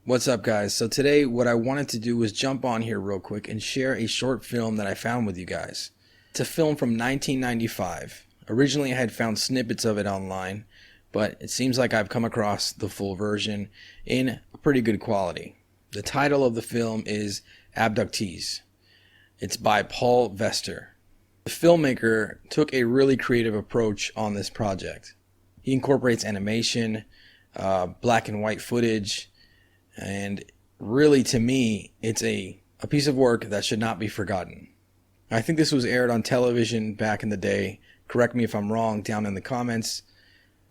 What's up, guys? So today what I wanted to do was jump on here real quick and share a short film that I found with you guys. It's a film from 1995. Originally I had found snippets of it online, but it seems like I've come across the full version in a pretty good quality. The title of the film is Abductees. It's by Paul Vester. The filmmaker took a really creative approach on this project. He incorporates animation, black and white footage, and really, to me, it's a piece of work that should not be forgotten. I think this was aired on television back in the day. Correct me if I'm wrong down in the comments.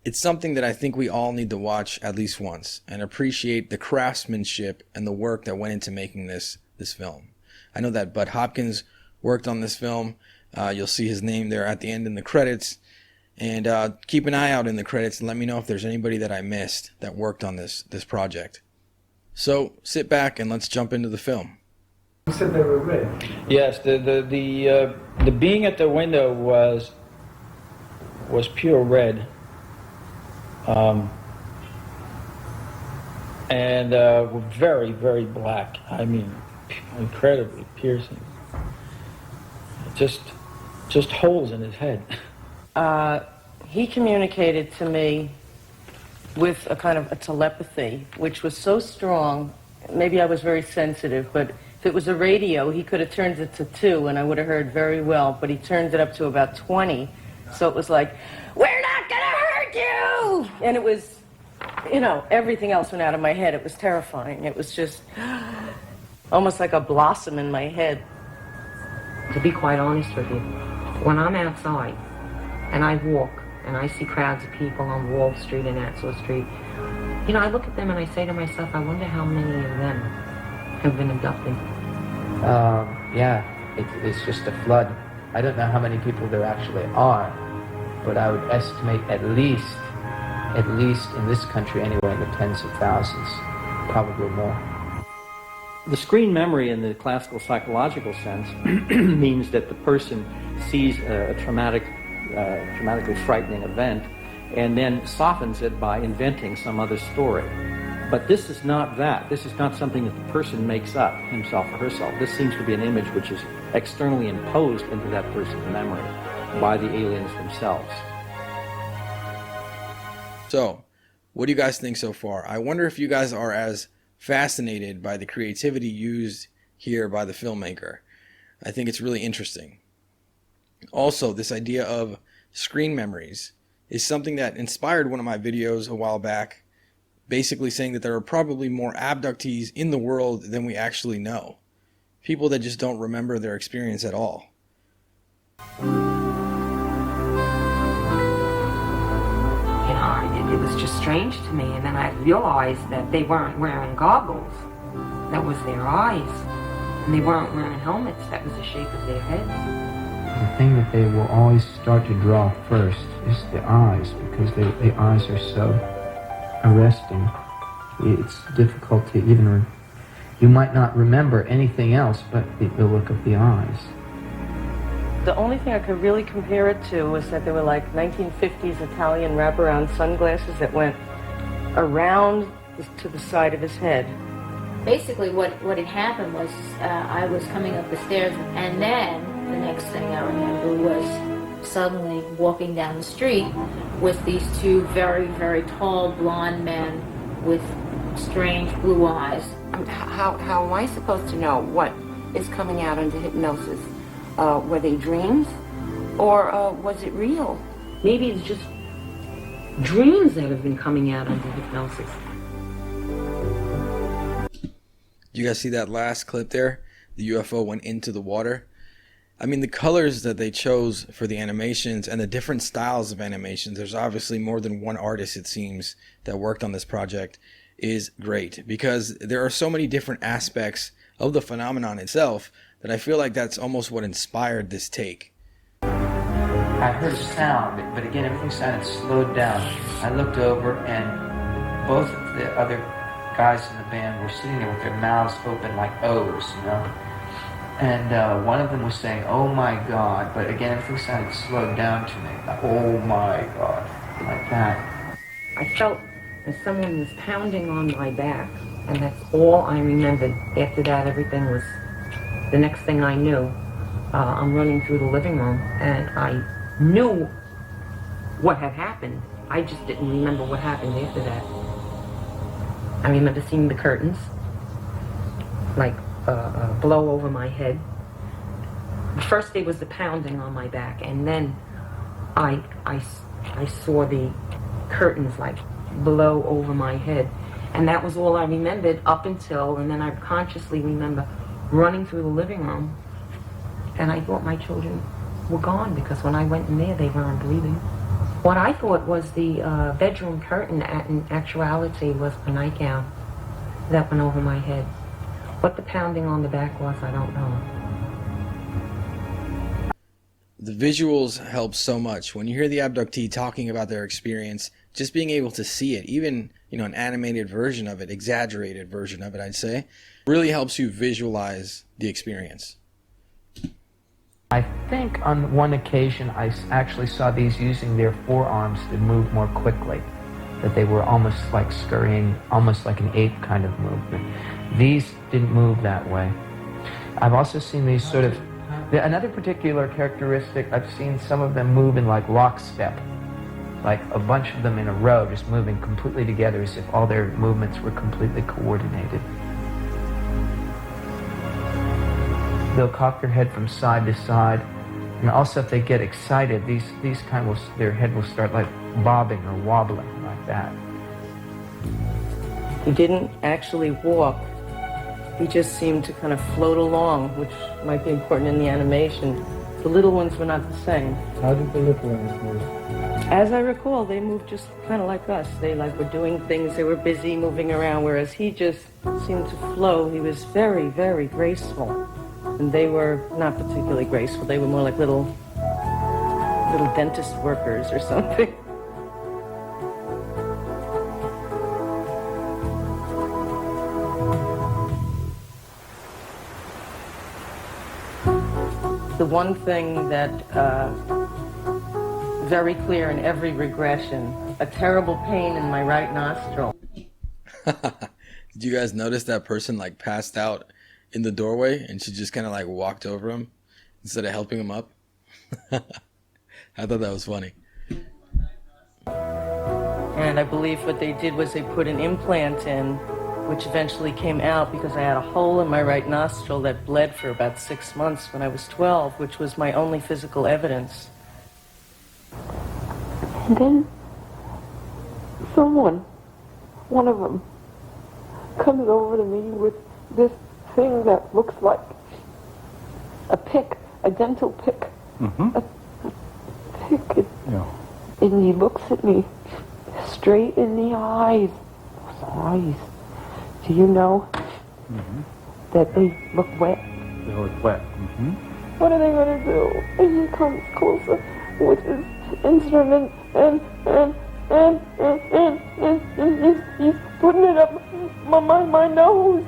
It's something that I think we all need to watch at least once and appreciate the craftsmanship and the work that went into making this film. I know that Bud Hopkins worked on this film. You'll see his name there at the end in the credits. And keep an eye out in the credits and let me know if there's anybody that I missed that worked on this project. So sit back and let's jump into the film. You said they were red. Yes, the being at the window was pure red, and very, very black. I mean, incredibly piercing. Just holes in his head. He communicated to me with a kind of a telepathy, which was so strong. Maybe I was very sensitive, but if it was a radio, he could have turned it to 2 and I would have heard very well, but he turned it up to about 20. So it was like, we're not gonna hurt you! And it was, you know, everything else went out of my head. It was terrifying. It was just almost like a blossom in my head. To be quite honest with you, when I'm outside and I walk and I see crowds of people on Wall Street and Axel Street, you know, I look at them and I say to myself, I wonder how many of them have been abducted. Yeah, it's just a flood. I don't know how many people there actually are, but I would estimate at least in this country anyway, in the tens of thousands, probably more. The screen memory in the classical psychological sense means that the person sees a traumatically frightening event and then softens it by inventing some other story. But this is not that. This is not something that the person makes up, himself or herself. This seems to be an image which is externally imposed into that person's memory by the aliens themselves. So, what do you guys think so far? I wonder if you guys are as fascinated by the creativity used here by the filmmaker. I think it's really interesting. Also, this idea of screen memories is something that inspired one of my videos a while back, basically saying that there are probably more abductees in the world than we actually know. People that just don't remember their experience at all. You know, it was just strange to me, and then I realized that they weren't wearing goggles. That was their eyes. And they weren't wearing helmets. That was the shape of their heads. The thing that they will always start to draw first is the eyes, because the eyes are so arresting. It's difficult to even, you might not remember anything else but the look of the eyes. The only thing I could really compare it to was that there were like 1950s Italian wraparound sunglasses that went around to the side of his head. Basically what had happened was I was coming up the stairs, and then the next thing I remember was suddenly walking down the street with these 2 very, very tall blonde men with strange blue eyes. How am I supposed to know what is coming out under hypnosis? Were they dreams? Or was it real? Maybe it's just dreams that have been coming out under hypnosis. You guys see that last clip there? The UFO went into the water. I mean, the colors that they chose for the animations and the different styles of animations, there's obviously more than one artist, it seems, that worked on this project, is great. Because there are so many different aspects of the phenomenon itself that I feel like that's almost what inspired this take. I heard a sound, but again, everything sounded slowed down. I looked over, and both of the other guys in the band were sitting there with their mouths open like O's, you know? And one of them was saying, "Oh my God," but again, everything sounded slowed down to me. "Oh my God," like that. I felt as someone was pounding on my back, And that's all I remembered. After that, everything was, the next thing I knew, I'm running through the living room, and I knew what had happened. I just didn't remember what happened after that. I remember seeing the curtains, like, blow over my head. First there was the pounding on my back, and then I saw the curtains, like, blow over my head. And that was all I remembered up until, and then I consciously remember running through the living room, and I thought my children were gone, because when I went in there, they weren't breathing. What I thought was the bedroom curtain, in actuality, was a nightgown that went over my head. What the pounding on the back was, I don't know. The visuals help so much. When you hear the abductee talking about their experience, just being able to see it, even, you know, an animated version of it, exaggerated version of it, I'd say, really helps you visualize the experience. I think on one occasion I actually saw these using their forearms to move more quickly, that they were almost like scurrying, almost like an ape kind of movement. These didn't move that way. I've also seen these sort of, another particular characteristic, I've seen some of them move in like lockstep, like a bunch of them in a row, just moving completely together as if all their movements were completely coordinated. They'll cock their head from side to side, and also if they get excited, these kind of, their head will start like bobbing or wobbling like that. He didn't actually walk. He just seemed to kind of float along, which might be important in the animation. The little ones were not the same. How did the little ones move? As I recall, they moved just kind of like us. They like were doing things, they were busy moving around, whereas he just seemed to flow. He was very, very graceful. And they were not particularly graceful. They were more like little dentist workers or something. The one thing that very clear in every regression, a terrible pain in my right nostril. Did you guys notice that person like passed out in the doorway and she just kind of like walked over him instead of helping him up? I thought that was funny. And I believe what they did was they put an implant in, which eventually came out because I had a hole in my right nostril that bled for about 6 months when I was 12, which was my only physical evidence. And then someone, one of them, comes over to me with this thing that looks like a pick, a dental pick. Mm-hmm. A pick. And he looks at me straight in the eyes. Those eyes. Do you know that they look wet? They look wet. Mm-hmm. What are they going to do? And he comes closer with his instrument and he's putting it up my nose.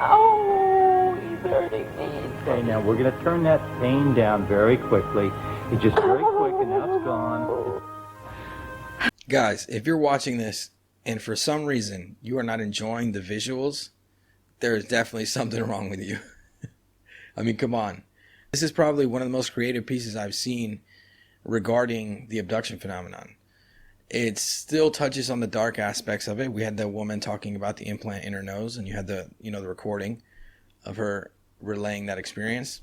Oh, he's hurting me. Okay, now we're going to turn that pain down very quickly. It's just very quick, and now it's gone. Guys, if you're watching this and for some reason you are not enjoying the visuals, there is definitely something wrong with you. I mean, come on. This is probably one of the most creative pieces I've seen regarding the abduction phenomenon. It still touches on the dark aspects of it. We had the woman talking about the implant in her nose, and you had the recording of her relaying that experience.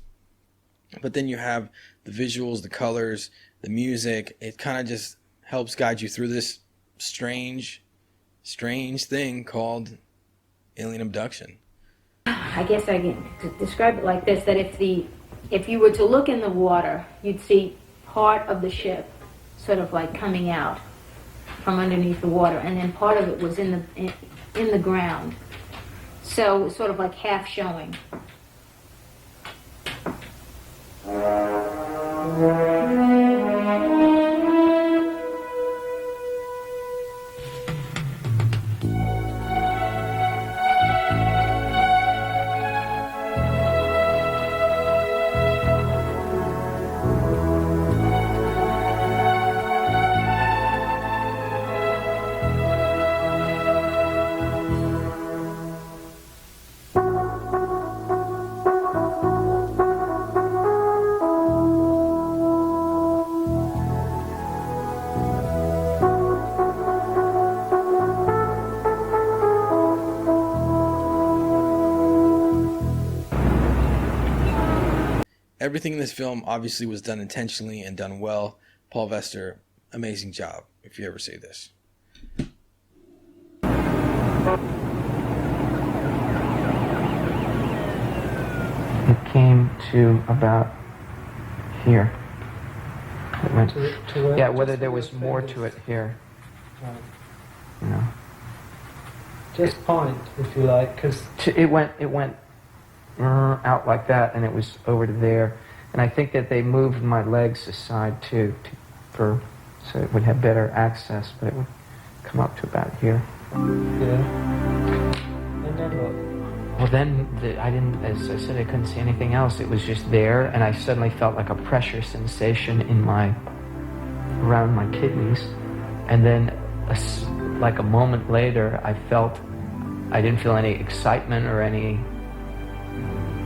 But then you have the visuals, the colors, the music. It kind of just helps guide you through this strange thing called alien abduction. I guess I can describe it like this, that if you were to look in the water, you'd see part of the ship sort of like coming out from underneath the water, and then part of it was in the ground. So sort of like half showing. Everything in this film obviously was done intentionally and done well. Paul Vester, amazing job, if you ever say this. It came to about here. It went, yeah, whether there was more to it here. Right. You know. Just point, if you like, because It went out like that, and it was over to there. And I think that they moved my legs aside too, so it would have better access, but it would come up to about here. yeah. And then what? Well, then I didn't, as I said, I couldn't see anything else. It was just there, and I suddenly felt like a pressure sensation around my kidneys, and then like a moment later, I didn't feel any excitement or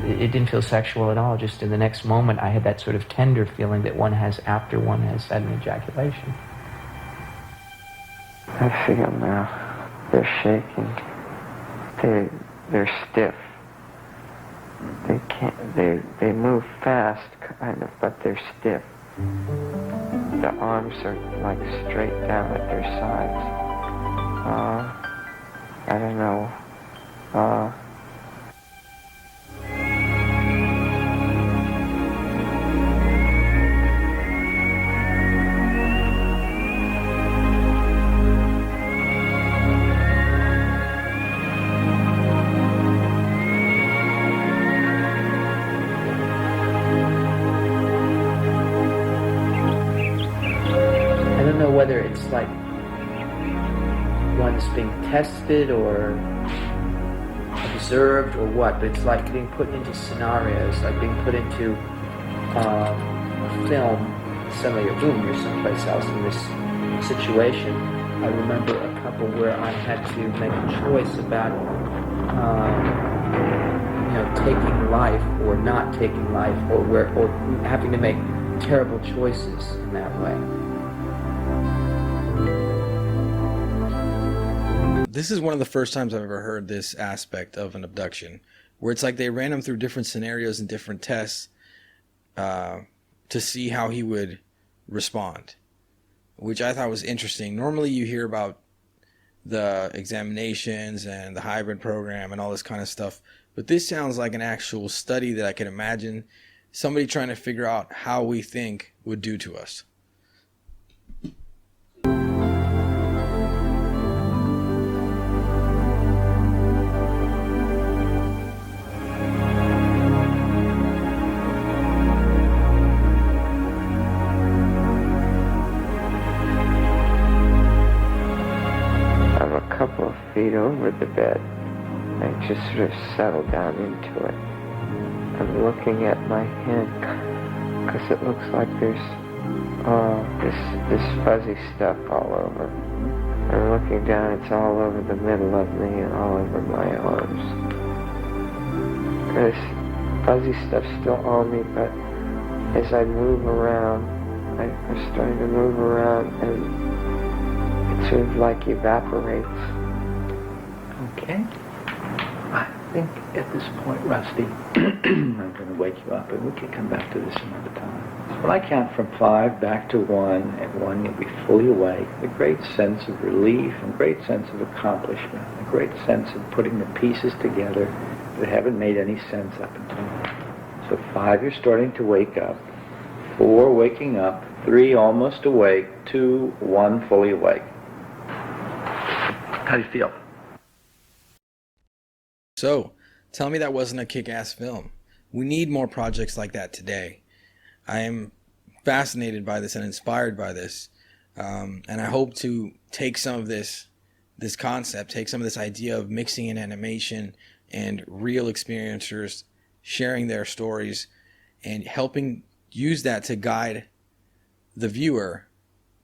it didn't feel sexual at all. Just in the next moment, I had that sort of tender feeling that one has after one has had an ejaculation. I feel now. They're shaking. They're stiff. They can't. They move fast, kind of, but they're stiff. The arms are like straight down at their sides. I don't know. I don't know whether it's like one's being tested or observed or what, but it's like being put into scenarios, like being put into a film. Suddenly, boom, you're someplace else in this situation. I remember a couple where I had to make a choice about, taking life or not taking life, or having to make terrible choices in that way. This is one of the first times I've ever heard this aspect of an abduction, where it's like they ran him through different scenarios and different tests to see how he would respond, which I thought was interesting. Normally you hear about the examinations and the hybrid program and all this kind of stuff, but this sounds like an actual study that I can imagine somebody trying to figure out how we think would do to us. Couple of feet over the bed. I just sort of settled down into it. I'm looking at my hand because it looks like there's this fuzzy stuff all over. I'm looking down, it's all over the middle of me and all over my arms. This fuzzy stuff's still on me, but as I move around, I'm starting to move around and sort of like evaporates. Okay. I think at this point, Rusty, I'm going to wake you up, and we can come back to this another time. When I count from 5 back to 1, at 1 you'll be fully awake, a great sense of relief, and great sense of accomplishment, a great sense of putting the pieces together that haven't made any sense up until now. So 5, you're starting to wake up. 4, waking up. 3, almost awake. 2, 1, fully awake. How do you feel? So, tell me that wasn't a kick-ass film. We need more projects like that today. I am fascinated by this and inspired by this. And I hope to take some of this concept, take some of this idea of mixing in animation and real experiencers sharing their stories and helping use that to guide the viewer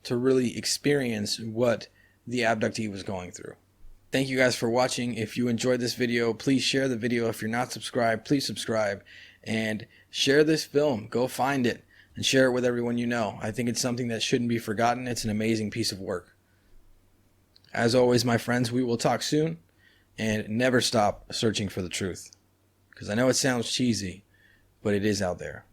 to really experience what the abductee was going through. Thank you guys for watching. If you enjoyed this video, please share the video. If you're not subscribed, please subscribe and share this film. Go find it and share it with everyone you know. I think it's something that shouldn't be forgotten. It's an amazing piece of work. As always, my friends, we will talk soon, and never stop searching for the truth. Because I know it sounds cheesy, but it is out there.